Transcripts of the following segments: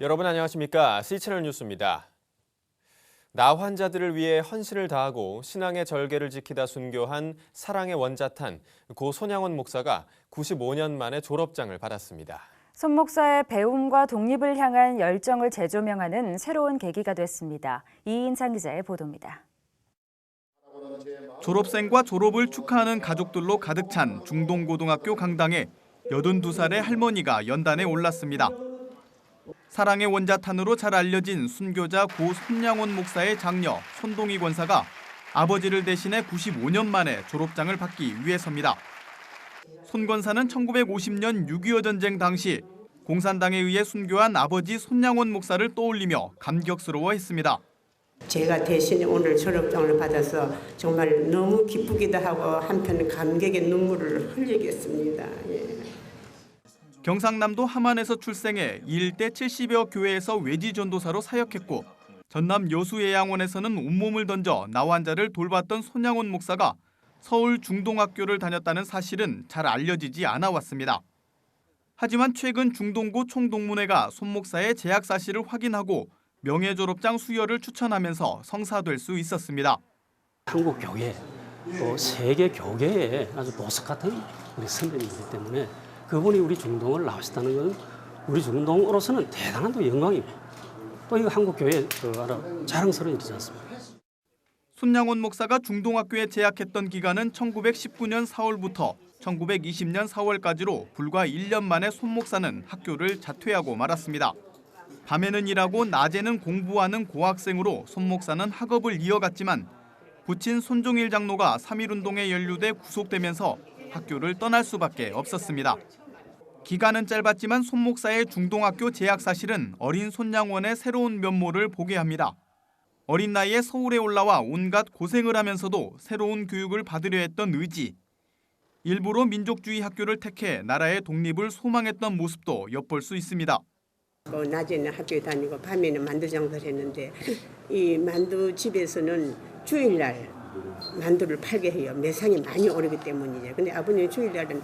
여러분 안녕하십니까? C채널 뉴스입니다. 나 환자들을 위해 헌신을 다하고 신앙의 절개를 지키다 순교한 사랑의 원자탄 고 손양원 목사가 95년 만에 졸업장을 받았습니다. 손 목사의 배움과 독립을 향한 열정을 재조명하는 새로운 계기가 됐습니다. 이인창 기자의 보도입니다. 졸업생과 졸업을 축하하는 가족들로 가득 찬 중동고등학교 강당에 82살의 할머니가 연단에 올랐습니다. 사랑의 원자탄으로 잘 알려진 순교자 고 손양원 목사의 장녀 손동희 권사가 아버지를 대신해 95년 만에 졸업장을 받기 위해서입니다. 손 권사는 1950년 6.25 전쟁 당시 공산당에 의해 순교한 아버지 손양원 목사를 떠올리며 감격스러워했습니다. 제가 대신에 오늘 졸업장을 받아서 정말 너무 기쁘기도 하고 한편 감격의 눈물을 흘리겠습니다. 경상남도 함안에서 출생해 일대 70여 교회에서 외지 전도사로 사역했고 전남 여수예양원에서는 온몸을 던져 나 환자를 돌봤던 손양원 목사가 서울 중동학교를 다녔다는 사실은 잘 알려지지 않아 왔습니다. 하지만 최근 중동고 총동문회가 손 목사의 재학 사실을 확인하고 명예졸업장 수여를 추천하면서 성사될 수 있었습니다. 한국 교회, 또 세계 교계에 아주 보석 같은 우리 선배님이기 때문에 그분이 우리 중동을 나오셨다는 것은 우리 중동으로서는 대단한 또 영광입니다. 또 이거 한국 교회 자랑스러운 일이지 않습니까? 손양원 목사가 중동학교에 재학했던 기간은 1919년 4월부터 1920년 4월까지로 불과 1년 만에 손 목사는 학교를 자퇴하고 말았습니다. 밤에는 일하고 낮에는 공부하는 고학생으로 손 목사는 학업을 이어갔지만 부친 손종일 장로가 3.1운동에 연루돼 구속되면서 학교를 떠날 수밖에 없었습니다. 기간은 짧았지만 손 목사의 중동학교 재학 사실은 어린 손양원의 새로운 면모를 보게 합니다. 어린 나이에 서울에 올라와 온갖 고생을 하면서도 새로운 교육을 받으려 했던 의지, 일부러 민족주의 학교를 택해 나라의 독립을 소망했던 모습도 엿볼 수 있습니다. 낮에는 학교에 다니고 밤에는 만두 장사를 했는데 이 만두 집에서는 주일날 만두를 팔게 해요. 매상이 많이 오르기 때문이죠. 근데 아버님 주일날은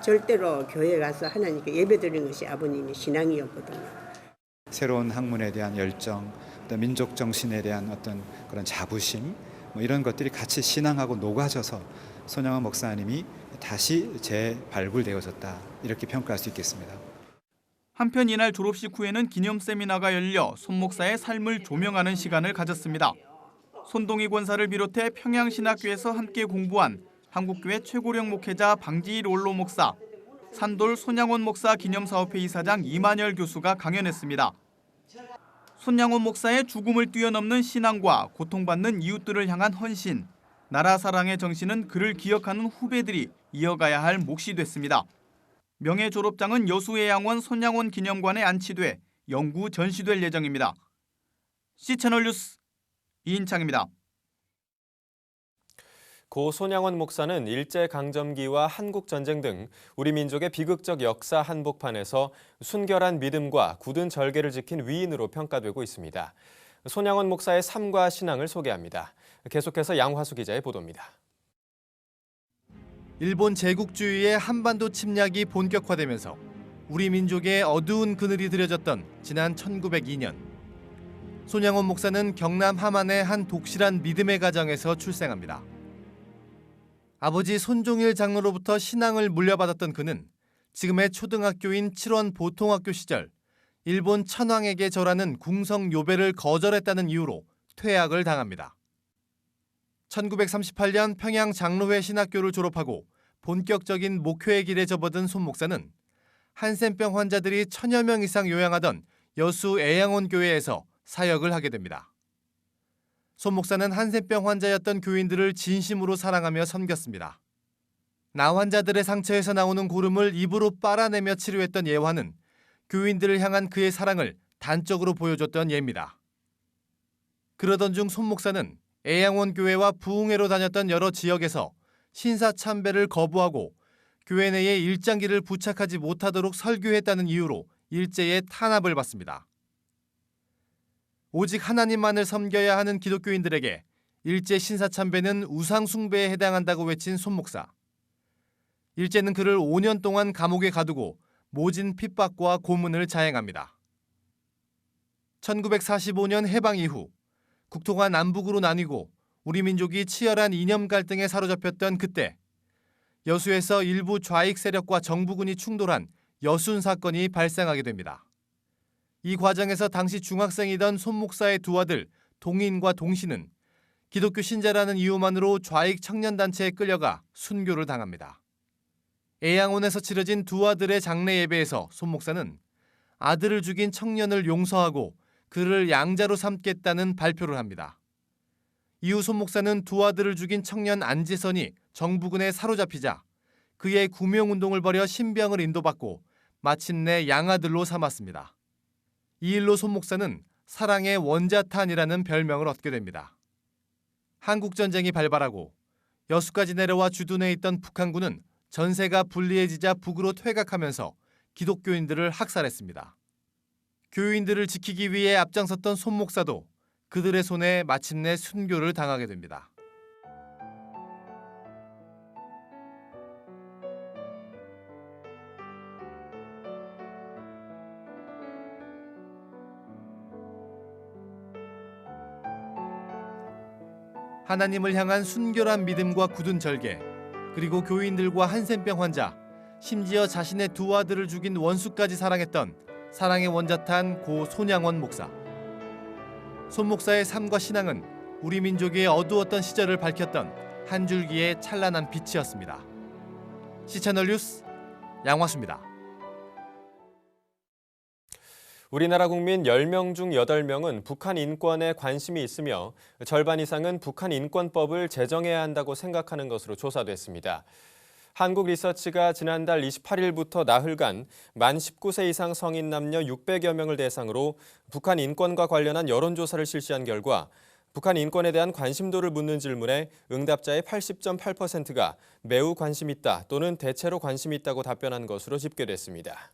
절대로 교회에 가서 하나님께 예배드리는 것이 아버님의 신앙이었거든요. 새로운 학문에 대한 열정, 또 민족 정신에 대한 어떤 그런 자부심, 이런 것들이 같이 신앙하고 녹아져서 손양원 목사님이 다시 재발굴되어졌다 이렇게 평가할 수 있겠습니다. 한편 이날 졸업식 후에는 기념 세미나가 열려 손 목사의 삶을 조명하는 시간을 가졌습니다. 손동희 권사를 비롯해 평양신학교에서 함께 공부한 한국교회 최고령 목회자 방지일 원로 목사, 산돌 손양원 목사 기념사업회 이사장 이만열 교수가 강연했습니다. 손양원 목사의 죽음을 뛰어넘는 신앙과 고통받는 이웃들을 향한 헌신, 나라 사랑의 정신은 그를 기억하는 후배들이 이어가야 할 몫이 됐습니다. 명예 졸업장은 여수예양원 손양원 기념관에 안치돼 영구 전시될 예정입니다. C채널 뉴스 이인창입니다. 고 손양원 목사는 일제강점기와 한국전쟁 등 우리 민족의 비극적 역사 한복판에서 순결한 믿음과 굳은 절개를 지킨 위인으로 평가되고 있습니다. 손양원 목사의 삶과 신앙을 소개합니다. 계속해서 양화수 기자의 보도입니다. 일본 제국주의의 한반도 침략이 본격화되면서 우리 민족의 어두운 그늘이 들여졌던 지난 1902년. 손양원 목사는 경남 함안의 한 독실한 믿음의 가정에서 출생합니다. 아버지 손종일 장로로부터 신앙을 물려받았던 그는 지금의 초등학교인 칠원 보통학교 시절 일본 천황에게 절하는 궁성 요배를 거절했다는 이유로 퇴학을 당합니다. 1938년 평양 장로회 신학교를 졸업하고 본격적인 목회의 길에 접어든 손 목사는 한센병 환자들이 1000여 명 이상 요양하던 여수 애양원 교회에서 사역을 하게 됩니다. 손 목사는 한센병 환자였던 교인들을 진심으로 사랑하며 섬겼습니다. 나 환자들의 상처에서 나오는 고름을 입으로 빨아내며 치료했던 예화는 교인들을 향한 그의 사랑을 단적으로 보여줬던 예입니다. 그러던 중 손 목사는 애양원 교회와 부흥회로 다녔던 여러 지역에서 신사참배를 거부하고 교회 내에 일장기를 부착하지 못하도록 설교했다는 이유로 일제의 탄압을 받습니다. 오직 하나님만을 섬겨야 하는 기독교인들에게 일제 신사참배는 우상숭배에 해당한다고 외친 손 목사. 일제는 그를 5년 동안 감옥에 가두고 모진 핍박과 고문을 자행합니다. 1945년 해방 이후 국토가 남북으로 나뉘고 우리 민족이 치열한 이념 갈등에 사로잡혔던 그때 여수에서 일부 좌익 세력과 정부군이 충돌한 여순 사건이 발생하게 됩니다. 이 과정에서 당시 중학생이던 손 목사의 두 아들 동인과 동신은 기독교 신자라는 이유만으로 좌익 청년단체에 끌려가 순교를 당합니다. 애양원에서 치러진 두 아들의 장례 예배에서 손 목사는 아들을 죽인 청년을 용서하고 그를 양자로 삼겠다는 발표를 합니다. 이후 손 목사는 두 아들을 죽인 청년 안재선이 정부군에 사로잡히자 그의 구명운동을 벌여 신병을 인도받고 마침내 양아들로 삼았습니다. 이 일로 손 목사는 사랑의 원자탄이라는 별명을 얻게 됩니다. 한국전쟁이 발발하고 여수까지 내려와 주둔해 있던 북한군은 전세가 불리해지자 북으로 퇴각하면서 기독교인들을 학살했습니다. 교인들을 지키기 위해 앞장섰던 손 목사도 그들의 손에 마침내 순교를 당하게 됩니다. 하나님을 향한 순결한 믿음과 굳은 절개, 그리고 교인들과 한센병 환자, 심지어 자신의 두 아들을 죽인 원수까지 사랑했던 사랑의 원자탄 고 손양원 목사. 손 목사의 삶과 신앙은 우리 민족의 어두웠던 시절을 밝혔던 한 줄기의 찬란한 빛이었습니다. 시채널 뉴스 양화수입니다. 우리나라 국민 10명 중 8명은 북한 인권에 관심이 있으며 절반 이상은 북한 인권법을 제정해야 한다고 생각하는 것으로 조사됐습니다. 한국리서치가 지난달 28일부터 나흘간 만 19세 이상 성인 남녀 600여 명을 대상으로 북한 인권과 관련한 여론조사를 실시한 결과 북한 인권에 대한 관심도를 묻는 질문에 응답자의 80.8%가 매우 관심 있다 또는 대체로 관심 있다고 답변한 것으로 집계됐습니다.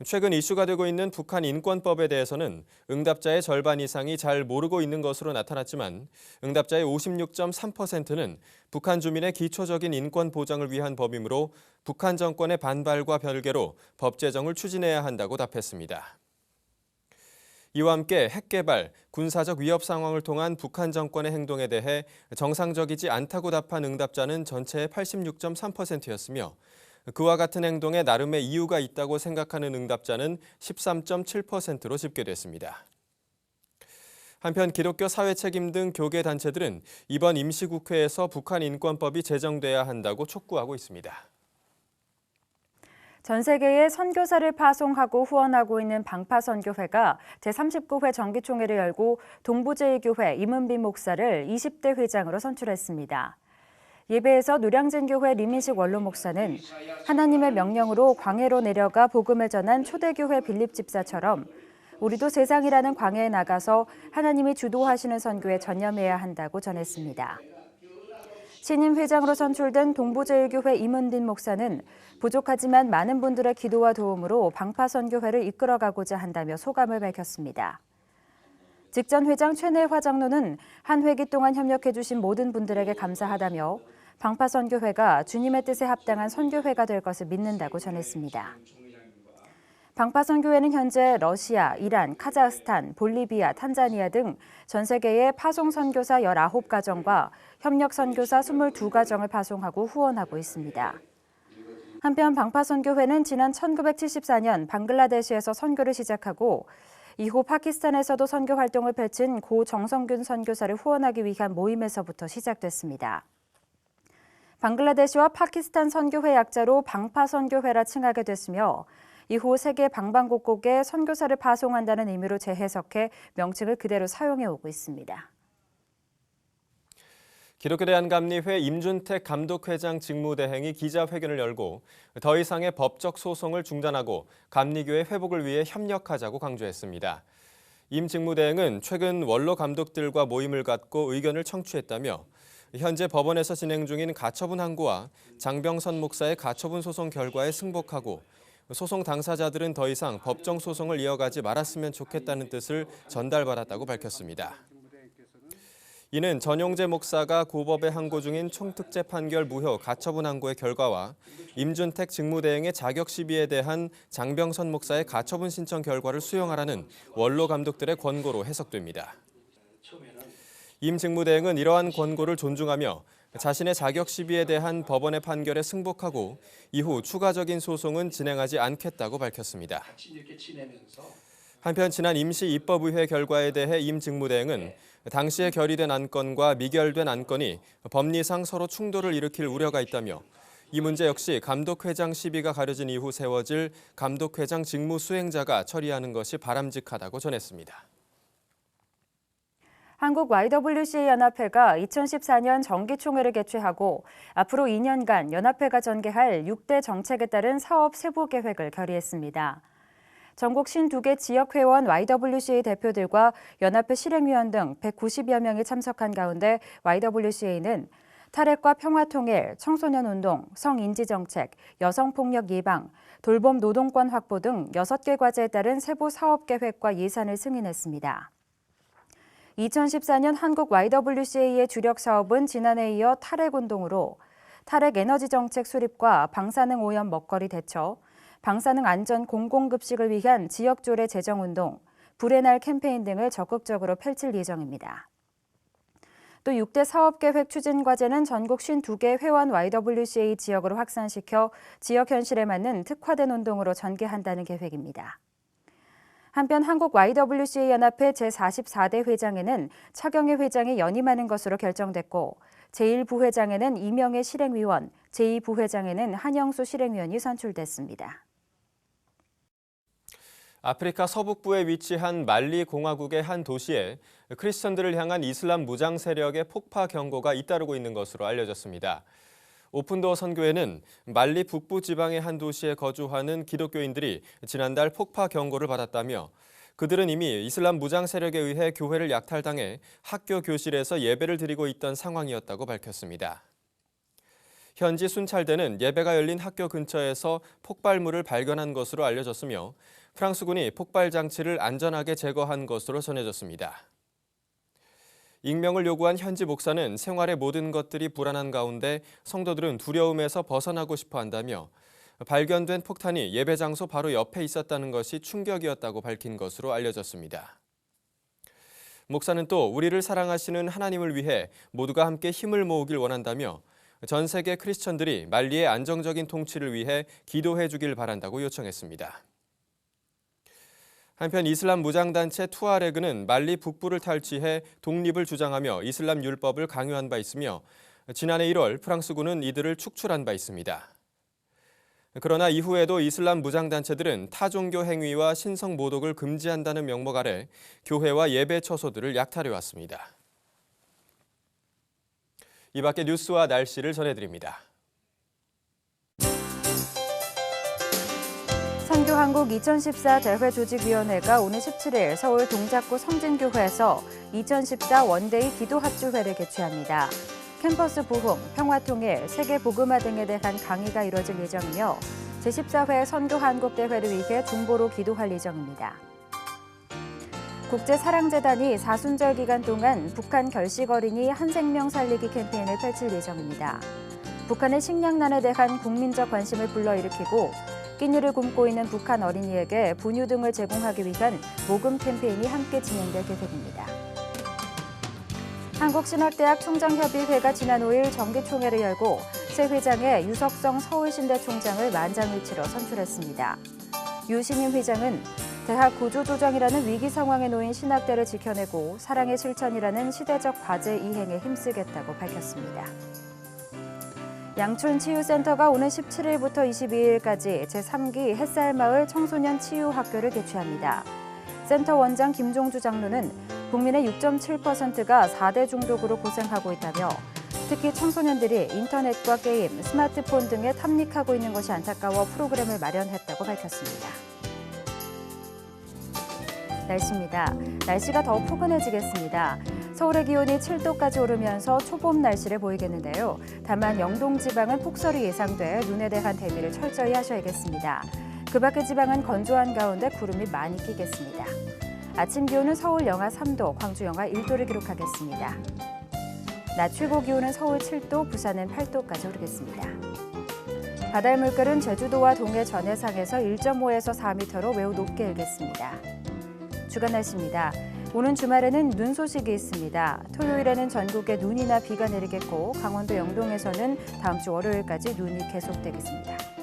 최근 이슈가 되고 있는 북한 인권법에 대해서는 응답자의 절반 이상이 잘 모르고 있는 것으로 나타났지만 응답자의 56.3%는 북한 주민의 기초적인 인권 보장을 위한 법이므로 북한 정권의 반발과 별개로 법 제정을 추진해야 한다고 답했습니다. 이와 함께 핵 개발, 군사적 위협 상황을 통한 북한 정권의 행동에 대해 정상적이지 않다고 답한 응답자는 전체의 86.3%였으며 그와 같은 행동에 나름의 이유가 있다고 생각하는 응답자는 13.7%로 집계됐습니다. 한편 기독교 사회책임 등 교계단체들은 이번 임시국회에서 북한 인권법이 제정돼야 한다고 촉구하고 있습니다. 전 세계에 선교사를 파송하고 후원하고 있는 방파선교회가 제39회 정기총회를 열고 동부제일교회 임은빈 목사를 20대 회장으로 선출했습니다. 예배에서 노량진교회 리민식 원로 목사는 하나님의 명령으로 광해로 내려가 복음을 전한 초대교회 빌립 집사처럼 우리도 세상이라는 광해에 나가서 하나님이 주도하시는 선교에 전념해야 한다고 전했습니다. 신임 회장으로 선출된 동부제일교회 임은빈 목사는 부족하지만 많은 분들의 기도와 도움으로 방파선교회를 이끌어가고자 한다며 소감을 밝혔습니다. 직전 회장 최내화 장로는 한 회기 동안 협력해주신 모든 분들에게 감사하다며 방파선교회가 주님의 뜻에 합당한 선교회가 될 것을 믿는다고 전했습니다. 방파선교회는 현재 러시아, 이란, 카자흐스탄, 볼리비아, 탄자니아 등 전 세계의 파송 선교사 19가정과 협력 선교사 22가정을 파송하고 후원하고 있습니다. 한편 방파선교회는 지난 1974년 방글라데시에서 선교를 시작하고 이후 파키스탄에서도 선교 활동을 펼친 고 정성균 선교사를 후원하기 위한 모임에서부터 시작됐습니다. 방글라데시와 파키스탄 선교회 약자로 방파선교회라 칭하게 됐으며 이후 세계 방방곡곡에 선교사를 파송한다는 의미로 재해석해 명칭을 그대로 사용해 오고 있습니다. 기독교대한감리회 임준택 감독회장 직무대행이 기자회견을 열고 더 이상의 법적 소송을 중단하고 감리교의 회복을 위해 협력하자고 강조했습니다. 임 직무대행은 최근 원로 감독들과 모임을 갖고 의견을 청취했다며 현재 법원에서 진행 중인 가처분 항고와 장병선 목사의 가처분 소송 결과에 승복하고 소송 당사자들은 더 이상 법정 소송을 이어가지 말았으면 좋겠다는 뜻을 전달받았다고 밝혔습니다. 이는 전용재 목사가 고법에 항고 중인 총특제 판결 무효 가처분 항고의 결과와 임준택 직무대행의 자격 시비에 대한 장병선 목사의 가처분 신청 결과를 수용하라는 원로 감독들의 권고로 해석됩니다. 임 직무대행은 이러한 권고를 존중하며 자신의 자격 시비에 대한 법원의 판결에 승복하고 이후 추가적인 소송은 진행하지 않겠다고 밝혔습니다. 한편 지난 임시입법의회 결과에 대해 임 직무대행은 당시에 결의된 안건과 미결된 안건이 법리상 서로 충돌을 일으킬 우려가 있다며 이 문제 역시 감독회장 시비가 가려진 이후 세워질 감독회장 직무 수행자가 처리하는 것이 바람직하다고 전했습니다. 한국 YWCA 연합회가 2014년 정기총회를 개최하고 앞으로 2년간 연합회가 전개할 6대 정책에 따른 사업 세부 계획을 결의했습니다. 전국 52개 지역회원 YWCA 대표들과 연합회 실행위원 등 190여 명이 참석한 가운데 YWCA는 탈핵과 평화통일, 청소년운동, 성인지정책, 여성폭력 예방, 돌봄 노동권 확보 등 6개 과제에 따른 세부 사업계획과 예산을 승인했습니다. 2014년 한국 YWCA의 주력 사업은 지난해에 이어 탈핵운동으로 탈핵 에너지 정책 수립과 방사능 오염 먹거리 대처, 방사능 안전 공공급식을 위한 지역조례 제정운동, 불의 날 캠페인 등을 적극적으로 펼칠 예정입니다. 또 6대 사업계획 추진 과제는 전국 52개 회원 YWCA 지역으로 확산시켜 지역 현실에 맞는 특화된 운동으로 전개한다는 계획입니다. 한편 한국 YWCA 연합회 제44대 회장에는 차경혜 회장이 연임하는 것으로 결정됐고 제1부회장에는 이명애 실행위원, 제2부회장에는 한영수 실행위원이 선출됐습니다. 아프리카 서북부에 위치한 말리 공화국의 한 도시에 크리스천들을 향한 이슬람 무장 세력의 폭파 경고가 잇따르고 있는 것으로 알려졌습니다. 오픈도어 선교회는 말리 북부 지방의 한 도시에 거주하는 기독교인들이 지난달 폭파 경고를 받았다며 그들은 이미 이슬람 무장 세력에 의해 교회를 약탈당해 학교 교실에서 예배를 드리고 있던 상황이었다고 밝혔습니다. 현지 순찰대는 예배가 열린 학교 근처에서 폭발물을 발견한 것으로 알려졌으며 프랑스군이 폭발 장치를 안전하게 제거한 것으로 전해졌습니다. 익명을 요구한 현지 목사는 생활의 모든 것들이 불안한 가운데 성도들은 두려움에서 벗어나고 싶어 한다며 발견된 폭탄이 예배 장소 바로 옆에 있었다는 것이 충격이었다고 밝힌 것으로 알려졌습니다. 목사는 또 우리를 사랑하시는 하나님을 위해 모두가 함께 힘을 모으길 원한다며 전 세계 크리스천들이 말리의 안정적인 통치를 위해 기도해 주길 바란다고 요청했습니다. 한편 이슬람 무장단체 투아레그는 말리 북부를 탈취해 독립을 주장하며 이슬람 율법을 강요한 바 있으며 지난해 1월 프랑스군은 이들을 축출한 바 있습니다. 그러나 이후에도 이슬람 무장단체들은 타종교 행위와 신성 모독을 금지한다는 명목 아래 교회와 예배 처소들을 약탈해왔습니다. 이 밖에 뉴스와 날씨를 전해드립니다. 선교한국 2014 대회조직위원회가 오늘 17일 서울 동작구 성진교회에서 2014 원데이 기도합주회를 개최합니다. 캠퍼스 부흥, 평화통일, 세계복음화 등에 대한 강의가 이뤄질 예정이며 제14회 선교한국대회를 위해 중보로 기도할 예정입니다. 국제사랑재단이 사순절 기간 동안 북한 결식 어린이 한 생명 살리기 캠페인을 펼칠 예정입니다. 북한의 식량난에 대한 국민적 관심을 불러일으키고 끼니를 굶고 있는 북한 어린이에게 분유 등을 제공하기 위한 모금 캠페인이 함께 진행될 계획입니다. 한국신학대학 총장협의회가 지난 5일 정기총회를 열고 새 회장에 유석성 서울신대 총장을 만장일치로 선출했습니다. 유신임 회장은 대학 구조조정이라는 위기 상황에 놓인 신학대를 지켜내고 사랑의 실천이라는 시대적 과제 이행에 힘쓰겠다고 밝혔습니다. 양촌치유센터가 오는 17일부터 22일까지 제3기 햇살마을 청소년 치유학교를 개최합니다. 센터 원장 김종주 장로는 국민의 6.7%가 4대 중독으로 고생하고 있다며 특히 청소년들이 인터넷과 게임, 스마트폰 등에 탐닉하고 있는 것이 안타까워 프로그램을 마련했다고 밝혔습니다. 날씨입니다. 날씨가 더 포근해지겠습니다. 서울의 기온이 7도까지 오르면서 초봄 날씨를 보이겠는데요. 다만 영동 지방은 폭설이 예상돼 눈에 대한 대비를 철저히 하셔야겠습니다. 그 밖의 지방은 건조한 가운데 구름이 많이 끼겠습니다. 아침 기온은 서울 영하 3도, 광주 영하 1도를 기록하겠습니다. 낮 최고 기온은 서울 7도, 부산은 8도까지 오르겠습니다. 바다의 물결은 제주도와 동해 전해상에서 1.5에서 4m로 매우 높게 일겠습니다. 주간 날씨입니다. 오는 주말에는 눈 소식이 있습니다. 토요일에는 전국에 눈이나 비가 내리겠고 강원도 영동에서는 다음 주 월요일까지 눈이 계속되겠습니다.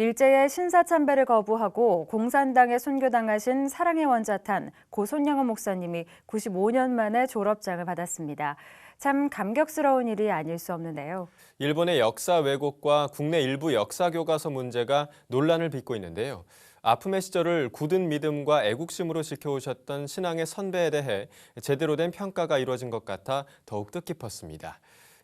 일제의 신사참배를 거부하고 공산당에 순교당하신 사랑의 원자탄 고 손양원 목사님이 95년 만에 졸업장을 받았습니다. 참 감격스러운 일이 아닐 수 없는데요. 일본의 역사 왜곡과 국내 일부 역사 교과서 문제가 논란을 빚고 있는데요. 아픔의 시절을 굳은 믿음과 애국심으로 지켜오셨던 신앙의 선배에 대해 제대로 된 평가가 이루어진 것 같아 더욱 뜻깊었습니다.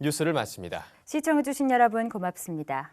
뉴스를 마칩니다. 시청해주신 여러분 고맙습니다.